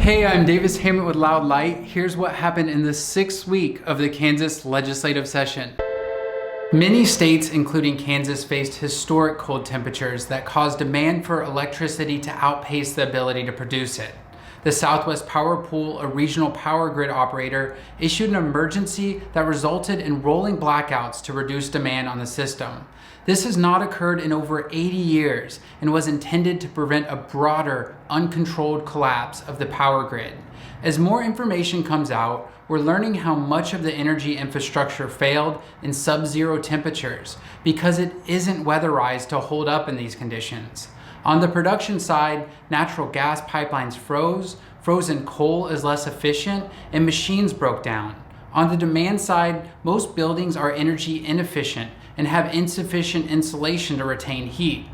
Hey, I'm Davis Hammett with Loud Light. Here's what happened in the 6th week of the Kansas legislative session. Many states, including Kansas, faced historic cold temperatures that caused demand for electricity to outpace the ability to produce it. The Southwest Power Pool, a regional power grid operator, issued an emergency that resulted in rolling blackouts to reduce demand on the system. This has not occurred in over 80 years and was intended to prevent a broader, uncontrolled collapse of the power grid. As more information comes out, we're learning how much of the energy infrastructure failed in sub-zero temperatures because it isn't weatherized to hold up in these conditions. On the production side, natural gas pipelines froze, frozen coal is less efficient, and machines broke down. On the demand side, most buildings are energy inefficient and have insufficient insulation to retain heat.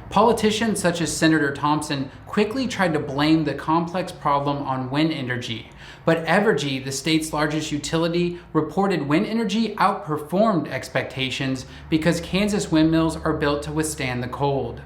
Politicians such as Senator Thompson quickly tried to blame the complex problem on wind energy, but Evergy, the state's largest utility, reported wind energy outperformed expectations because Kansas windmills are built to withstand the cold.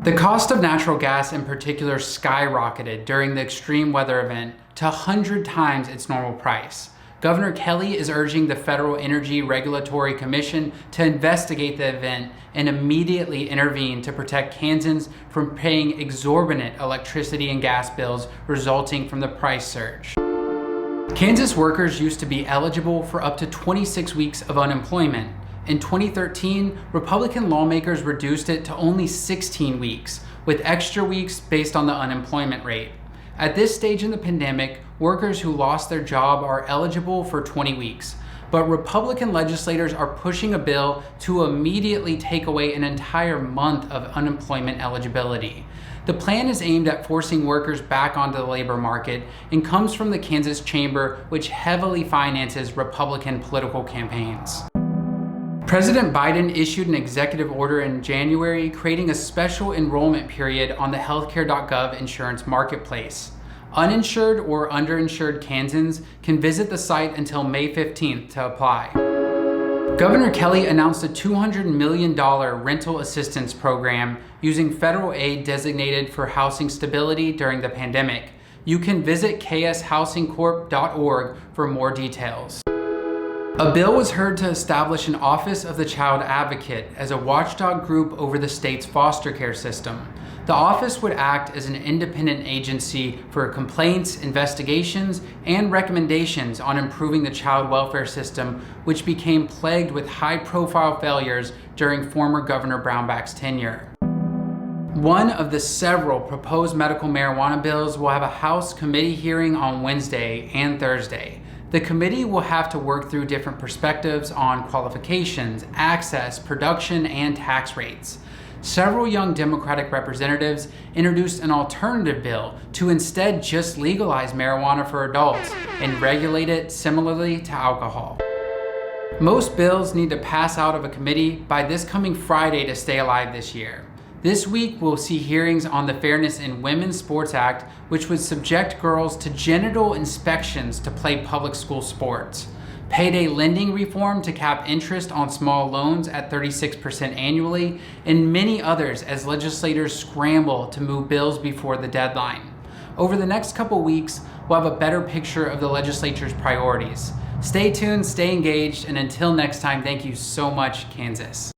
The cost of natural gas in particular skyrocketed during the extreme weather event to 100 times its normal price. Governor Kelly is urging the Federal Energy Regulatory Commission to investigate the event and immediately intervene to protect Kansans from paying exorbitant electricity and gas bills resulting from the price surge. Kansas workers used to be eligible for up to 26 weeks of unemployment. In 2013, Republican lawmakers reduced it to only 16 weeks, with extra weeks based on the unemployment rate. At this stage in the pandemic, workers who lost their job are eligible for 20 weeks, but Republican legislators are pushing a bill to immediately take away an entire month of unemployment eligibility. The plan is aimed at forcing workers back onto the labor market and comes from the Kansas Chamber, which heavily finances Republican political campaigns. President Biden issued an executive order in January creating a special enrollment period on the healthcare.gov insurance marketplace. Uninsured or underinsured Kansans can visit the site until May 15th to apply. Governor Kelly announced a $200 million rental assistance program using federal aid designated for housing stability during the pandemic. You can visit kshousingcorp.org for more details. A bill was heard to establish an Office of the Child Advocate as a watchdog group over the state's foster care system. The office would act as an independent agency for complaints, investigations, and recommendations on improving the child welfare system, which became plagued with high-profile failures during former Governor Brownback's tenure. One of the several proposed medical marijuana bills will have a House committee hearing on Wednesday and Thursday. The committee will have to work through different perspectives on qualifications, access, production, and tax rates. Several young Democratic representatives introduced an alternative bill to instead just legalize marijuana for adults and regulate it similarly to alcohol. Most bills need to pass out of a committee by this coming Friday to stay alive this year. This week, we'll see hearings on the Fairness in Women's Sports Act, which would subject girls to genital inspections to play public school sports. Payday lending reform to cap interest on small loans at 36% annually, and many others as legislators scramble to move bills before the deadline. Over the next couple weeks, we'll have a better picture of the legislature's priorities. Stay tuned, stay engaged, and until next time, thank you so much, Kansas.